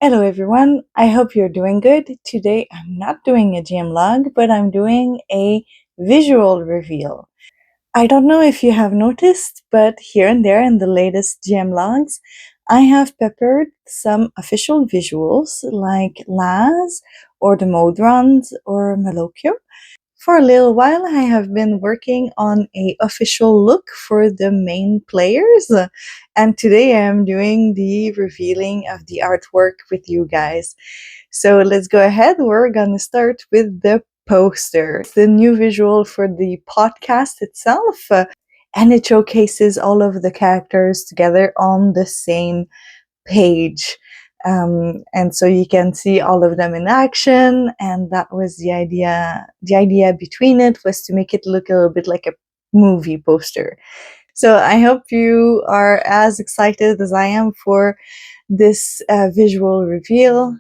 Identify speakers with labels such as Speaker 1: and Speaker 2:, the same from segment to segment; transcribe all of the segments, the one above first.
Speaker 1: Hello everyone, I hope you're doing good. Today I'm not doing a gym log, but I'm doing a visual reveal. I don't know if you have noticed, but here and there in the latest gym logs, I have peppered some official visuals like Laz or the Mode Runs or Malokyo. For a little while, I have been working on a official look for the main players, and today I am doing the revealing of the artwork with you guys. So let's go ahead. We're gonna start with the poster. It's the new visual for the podcast itself, and it showcases all of the characters together on the same page. And so you can see all of them in action, and that was the idea. The idea between it was to make it look a little bit like a movie poster. So I hope you are as excited as I am for this visual reveal.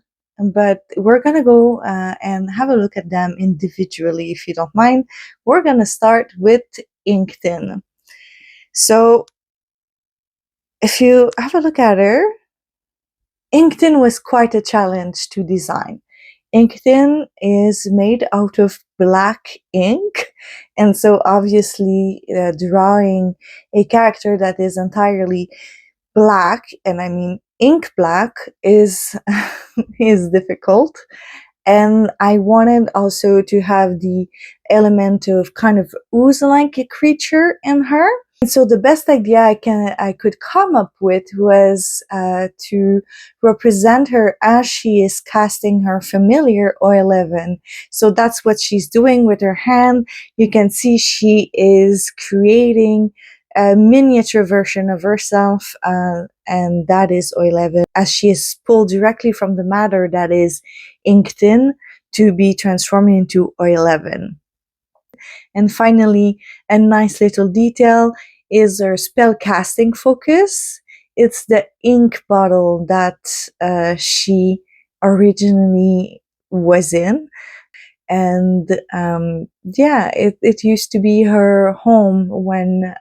Speaker 1: But we're gonna go and have a look at them individually, if you don't mind. We're gonna start with Inkton. So if you have a look at her, Inkton was quite a challenge to design. Inkton is made out of black ink, and so obviously drawing a character that is entirely black, and I mean ink black, is is difficult. And I wanted also to have the element of kind of ooze-like a creature in her. And so the best idea I could come up with was to represent her as she is casting her familiar O11. So that's what she's doing with her hand. You can see she is creating a miniature version of herself, and that is O11, as she is pulled directly from the matter that is inked in to be transformed into O11. And finally, a nice little detail is her spell casting focus. It's the ink bottle that she originally was in. And it used to be her home when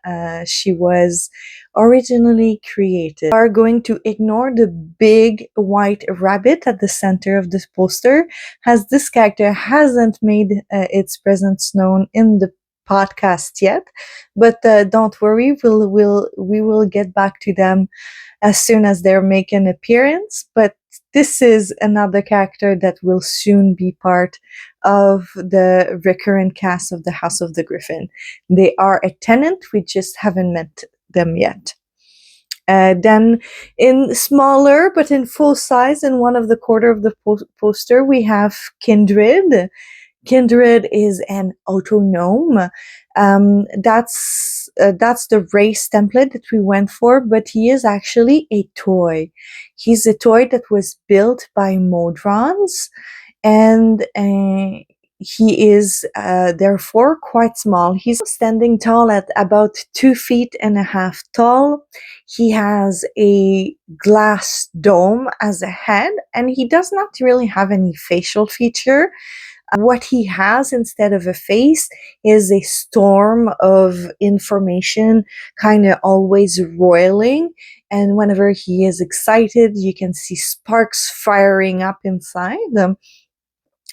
Speaker 1: she was originally created. We are going to ignore the big white rabbit at the center of this poster, as this character hasn't made its presence known in the podcast yet. But don't worry, we will get back to them as soon as they make an appearance. But this is another character that will soon be part of the recurrent cast of the House of the Griffin. They are a tenant, we just haven't met them yet. Then in smaller but in full size, in one of the corner of the poster, we have Kindred. Kindred is an autonome. That's the race template that we went for, but he is actually a toy. He's a toy that was built by Modrons, and he is therefore quite small. He's standing tall at about 2.5 feet tall. He has a glass dome as a head, and he does not really have any facial feature. What he has instead of a face is a storm of information, kind of always roiling. And whenever he is excited, you can see sparks firing up inside them.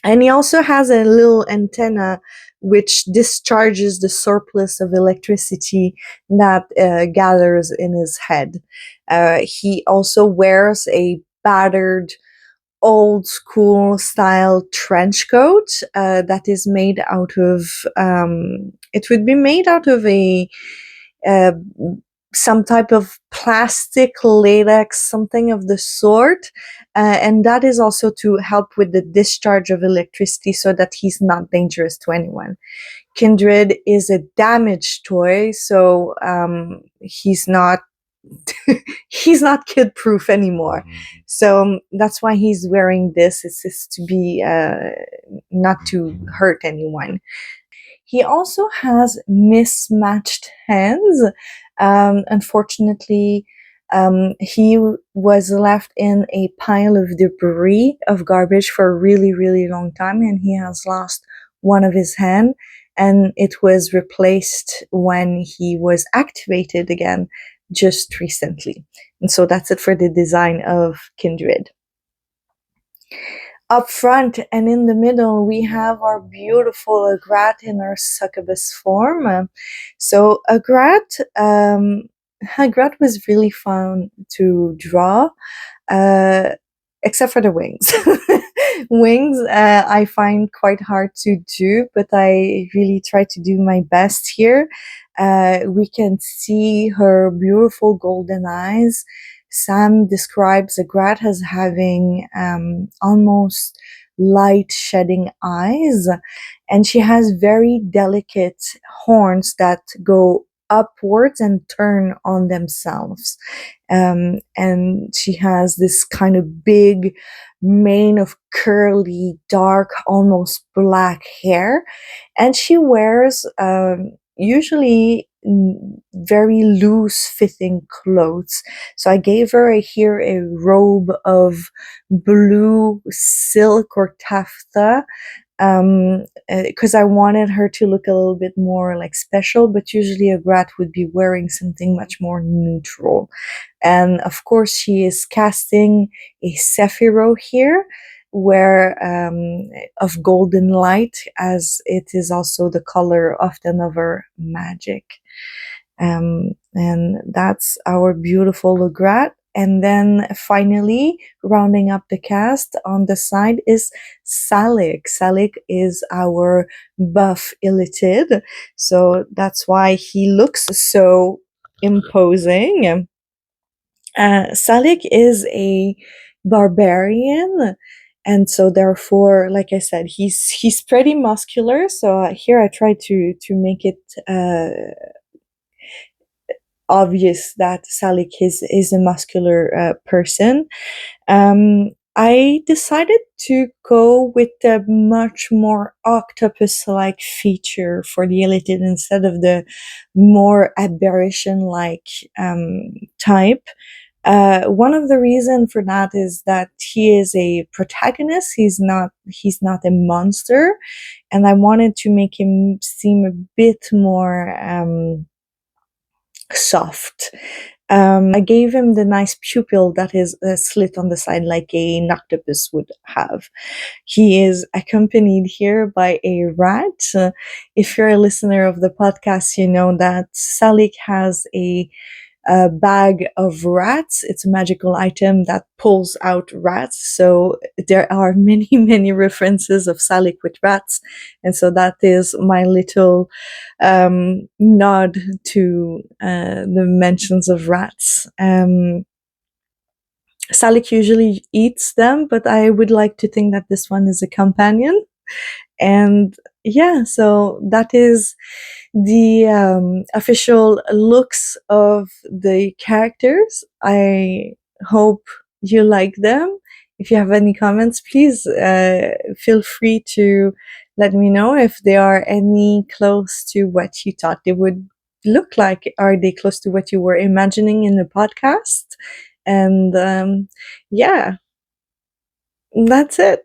Speaker 1: And he also has a little antenna which discharges the surplus of electricity that gathers in his head. He also wears a battered old school style trench coat that is made out of it would be made out of a uh, some type of plastic, latex, something of the sort, and that is also to help with the discharge of electricity so that he's not dangerous to anyone. Kindred is a damaged toy, so he's not he's not kid proof anymore. So that's why he's wearing this. It's just to be not to hurt anyone. He also has mismatched hands. Unfortunately, he was left in a pile of debris, of garbage, for a really, really long time, and he has lost one of his hands, and it was replaced when he was activated again just recently. And so that's it for the design of Kindred. Up front and in the middle, we have our beautiful agrat in her succubus form. So agrat was really fun to draw, uh, except for the wings. Wings, I find quite hard to do, but I really try to do my best here. We can see her beautiful golden eyes. Sam describes Agrat as having almost light shedding eyes, and she has very delicate horns that go upwards and turn on themselves. And she has this kind of big mane of curly, dark, almost black hair. And she wears usually very loose fitting clothes. So I gave her here a robe of blue silk or taffeta, because I wanted her to look a little bit more like special, but usually a brat would be wearing something much more neutral. And of course, she is casting a Sephiro here, where of golden light, as it is also the color often of her magic. And that's our beautiful Legrat. And then finally, rounding up the cast on the side is Salik. Salik is our buff illithid. So that's why he looks so imposing. Salik is a barbarian, and so therefore, like I said, he's pretty muscular. So here I try to make it obvious that Salik is a muscular person. I decided to go with a much more octopus-like feature for the Elitid instead of the more aberration-like type. One of the reasons for that is that he is a protagonist. He's not a monster, and I wanted to make him seem a bit more soft. I gave him the nice pupil that is slit on the side like an octopus would have. He is accompanied here by a rat. If you're a listener of the podcast, you know that Salik has a bag of rats. It's a magical item that pulls out rats. So there are many, many references of Salik with rats. And so that is my little nod to the mentions of rats. Salik usually eats them, but I would like to think that this one is a companion. And yeah, so that is the official looks of the characters. I hope you like them. If you have any comments, please feel free to let me know if they are any close to what you thought they would look like. Are they close to what you were imagining in the podcast? And yeah, that's it.